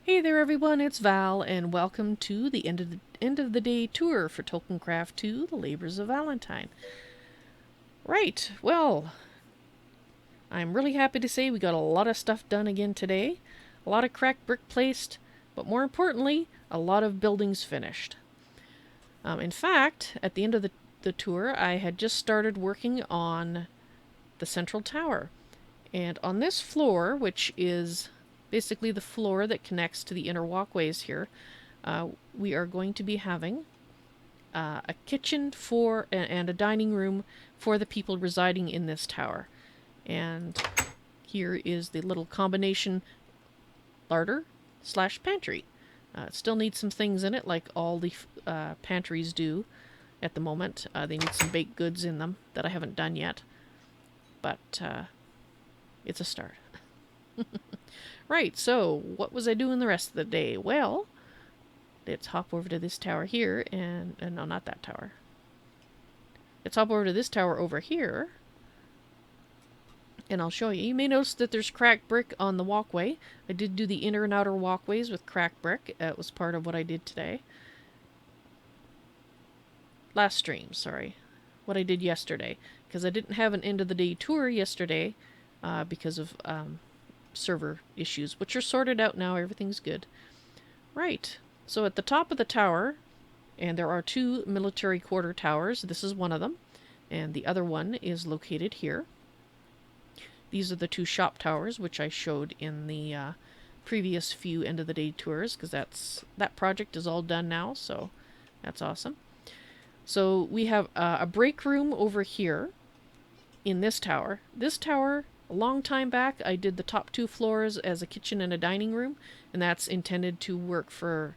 Hey there everyone, it's Val, and welcome to the end of the day tour for Tolkiencraft II, The Labors of Valentine. Right, well, I'm really happy to say we got a lot of stuff done again today. A lot of cracked brick placed, but more importantly, a lot of buildings finished. In fact, at the end of the tour, I had just started working on the central tower. And on this floor, which is basically the floor that connects to the inner walkways here, we are going to be having a kitchen for and a dining room for the people residing in this tower. And here is the little combination larder slash pantry. It still needs some things in it, like all the pantries do at the moment. They need some baked goods in them that I haven't done yet, but it's a start. Right, so what was I doing the rest of the day? Well, let's hop over to this tower here, and no, not that tower. Let's hop over to this tower over here, and I'll show you. You may notice that there's cracked brick on the walkway. I did do the inner and outer walkways with cracked brick. It was part of what I did today. Last stream, sorry. What I did yesterday. Because I didn't have an end of the day tour yesterday because of server issues, which are sorted out now. Everything's good. Right. So at the top of the tower, and there are two military quarter towers. This is one of them, and the other one is located here. These are the two shop towers, which I showed in the previous few end of the day tours, because that project is all done now, so that's awesome. So we have a break room over here in this tower. This tower, a long time back, I did the top two floors as a kitchen and a dining room, and that's intended to work for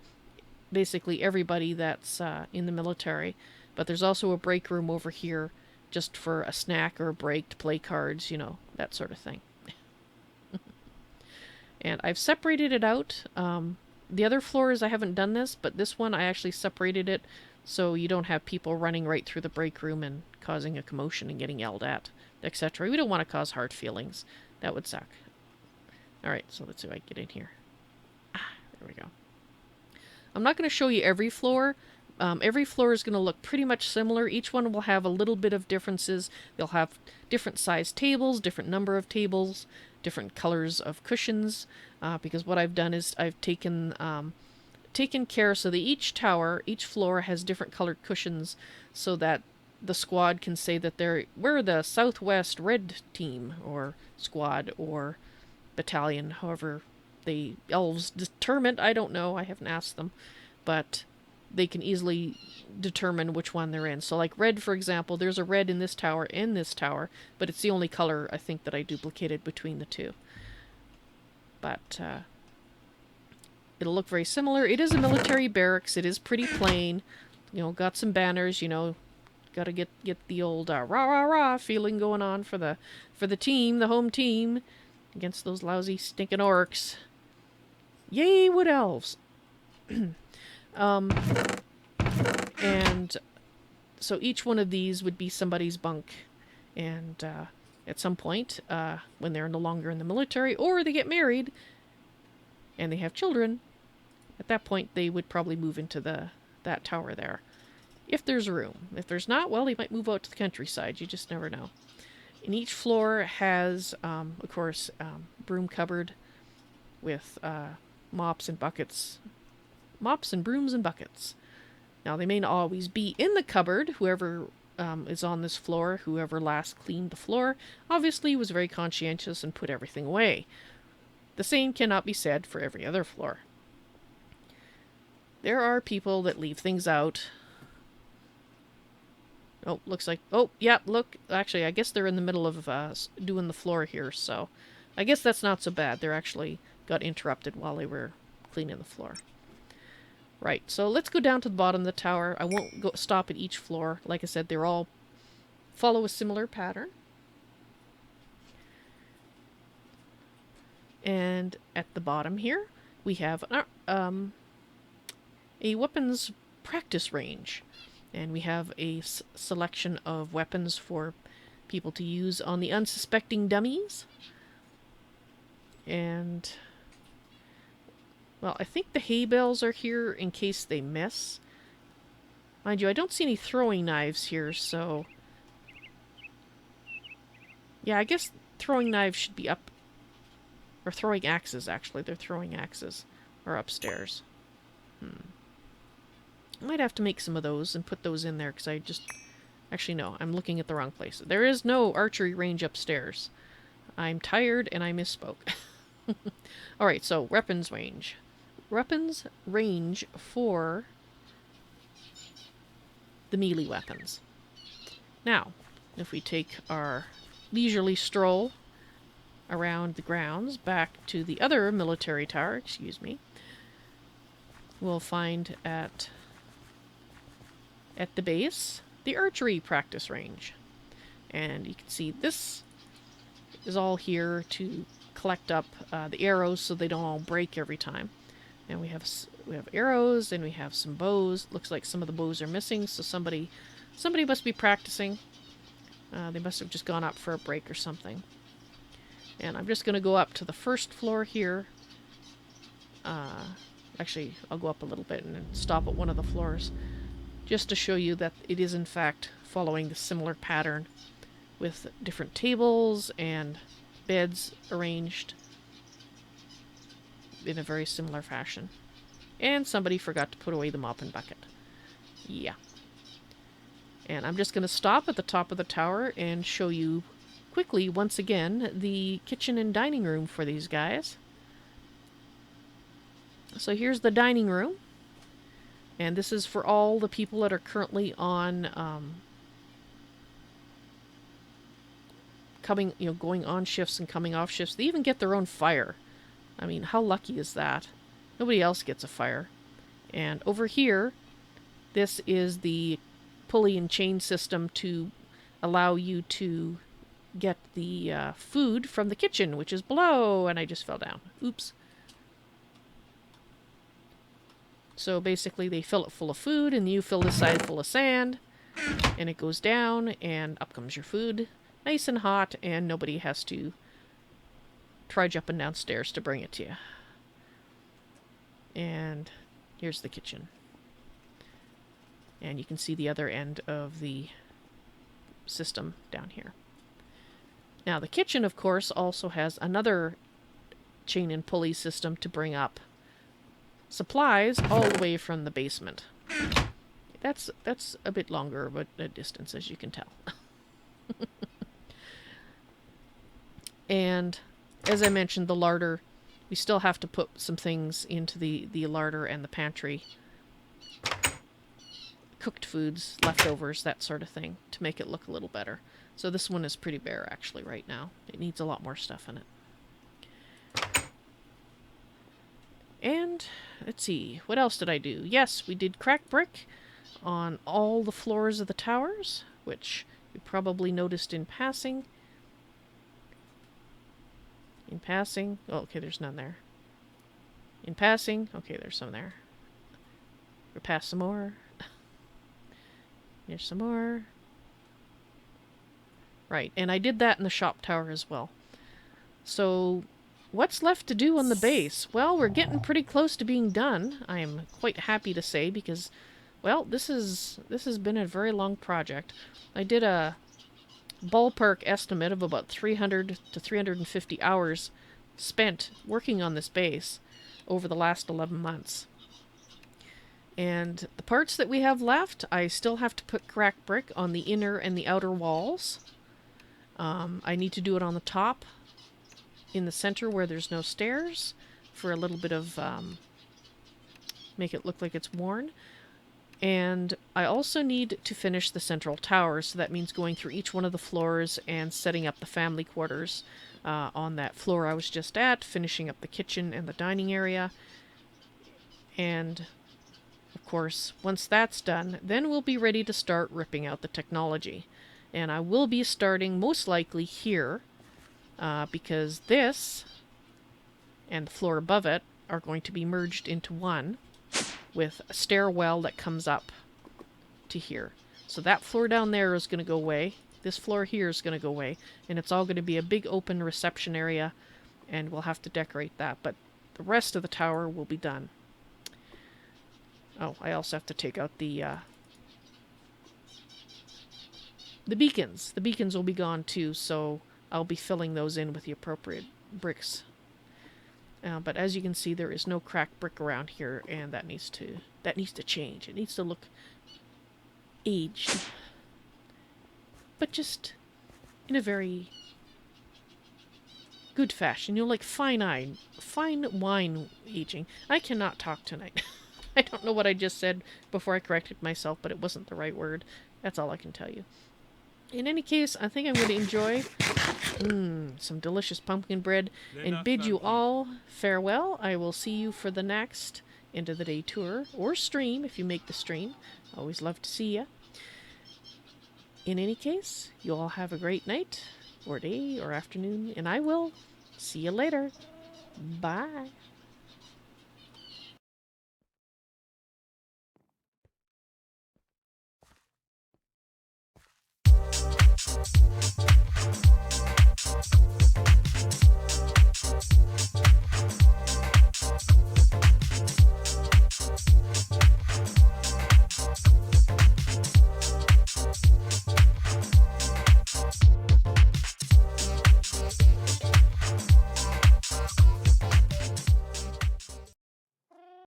basically everybody that's in the military. But there's also a break room over here just for a snack or a break to play cards, that sort of thing. And I've separated it out. The other floors I haven't done this, but this one I actually separated it so you don't have people running right through the break room and causing a commotion and getting yelled at, etc. We don't want to cause hard feelings. That would suck. Alright, so let's see if I can get in here. There we go. I'm not going to show you every floor. Every floor is going to look pretty much similar. Each one will have a little bit of differences. They'll have different size tables, different number of tables, different colors of cushions, because what I've done is I've taken care so that each floor has different colored cushions so that the squad can say that we're the Southwest Red Team, or squad, or battalion, however the elves determine. I don't know, I haven't asked them, but they can easily determine which one they're in. So like red, for example, there's a red in this tower and this tower, but it's the only color I think that I duplicated between the two. But it'll look very similar. It is a military barracks. It is pretty plain. Got some banners, gotta get the old rah rah rah feeling going on for the team, the home team, against those lousy stinking orcs. Yay, wood elves! And so each one of these would be somebody's bunk, and at some point, when they're no longer in the military, or they get married, and they have children, at that point they would probably move into that tower there. If there's room. If there's not, well, they might move out to the countryside. You just never know. And each floor has, of course, broom cupboard with mops and buckets. Mops and brooms and buckets. Now, they may not always be in the cupboard. Whoever is on this floor, whoever last cleaned the floor, obviously was very conscientious and put everything away. The same cannot be said for every other floor. There are people that leave things out. Oh, looks like... Oh, yeah, look. Actually, I guess they're in the middle of doing the floor here, so... I guess that's not so bad. They actually got interrupted while they were cleaning the floor. Right, so let's go down to the bottom of the tower. I won't stop at each floor. Like I said, they're all follow a similar pattern. And at the bottom here, we have a weapons practice range. And we have a selection of weapons for people to use on the unsuspecting dummies. And Well, I think the hay bales are here in case they miss. Mind you, I don't see any throwing knives here, so... Yeah, I guess throwing knives should be up. Or throwing axes, actually. They're throwing axes. Or upstairs. I might have to make some of those and put those in there, because I just... Actually, no, I'm looking at the wrong place. There is no archery range upstairs. I'm tired and I misspoke. Alright, so weapons range. Weapons range for the melee weapons. Now, if we take our leisurely stroll around the grounds back to the other military tower, excuse me, we'll find at the base the archery practice range. And you can see this is all here to collect up the arrows so they don't all break every time. And we have arrows, and we have some bows. Looks like some of the bows are missing, so somebody must be practicing. They must have just gone up for a break or something. And I'm just going to go up to the first floor here. Actually, I'll go up a little bit and stop at one of the floors, just to show you that it is in fact following the similar pattern with different tables and beds arranged in a very similar fashion. And somebody forgot to put away the mopping bucket. Yeah. And I'm just going to stop at the top of the tower and show you quickly, once again, the kitchen and dining room for these guys. So here's the dining room. And this is for all the people that are currently on, going on shifts and coming off shifts. They even get their own fire. I mean, how lucky is that? Nobody else gets a fire. And over here, this is the pulley and chain system to allow you to get the food from the kitchen, which is below. And I just fell down. Oops. So basically they fill it full of food, and you fill the side full of sand, and it goes down, and up comes your food, nice and hot, and nobody has to trudge up and down stairs to bring it to you. And here's the kitchen. And you can see the other end of the system down here. Now the kitchen, of course, also has another chain and pulley system to bring up supplies all the way from the basement. That's a bit longer of a distance, as you can tell. And as I mentioned, the larder, we still have to put some things into the larder and the pantry. Cooked foods, leftovers, that sort of thing, to make it look a little better. So this one is pretty bare, actually, right now. It needs a lot more stuff in it. And let's see, what else did I do? Yes, we did crack brick on all the floors of the towers, which you probably noticed in passing. In passing, oh, okay, there's none there. In passing, okay, there's some there. We'll pass some more. Here's some more. Right, and I did that in the shop tower as well. So what's left to do on the base? Well, we're getting pretty close to being done. I am quite happy to say, because, well, this has been a very long project. I did a ballpark estimate of about 300 to 350 hours spent working on this base over the last 11 months. And the parts that we have left, I still have to put cracked brick on the inner and the outer walls. I need to do it on the top, in the center where there's no stairs, for a little bit of, make it look like it's worn. And I also need to finish the central tower, so that means going through each one of the floors and setting up the family quarters on that floor I was just at, finishing up the kitchen and the dining area. And of course, once that's done, then we'll be ready to start ripping out the technology. And I will be starting most likely here, because this and the floor above it are going to be merged into one, with a stairwell that comes up to here. So that floor down there is going to go away. This floor here is going to go away. And it's all going to be a big open reception area, and we'll have to decorate that. But the rest of the tower will be done. Oh, I also have to take out the beacons. The beacons will be gone too, so I'll be filling those in with the appropriate bricks. But as you can see, there is no cracked brick around here, and that needs to change. It needs to look aged, but just in a very good fashion. You know, like fine wine aging. I cannot talk tonight. I don't know what I just said before I corrected myself, but it wasn't the right word. That's all I can tell you. In any case, I think I'm going to enjoy some delicious pumpkin bread and bid you all farewell. I will see you for the next End of the Day tour, or stream if you make the stream. Always love to see you. In any case, you all have a great night, or day, or afternoon, and I will see you later. Bye.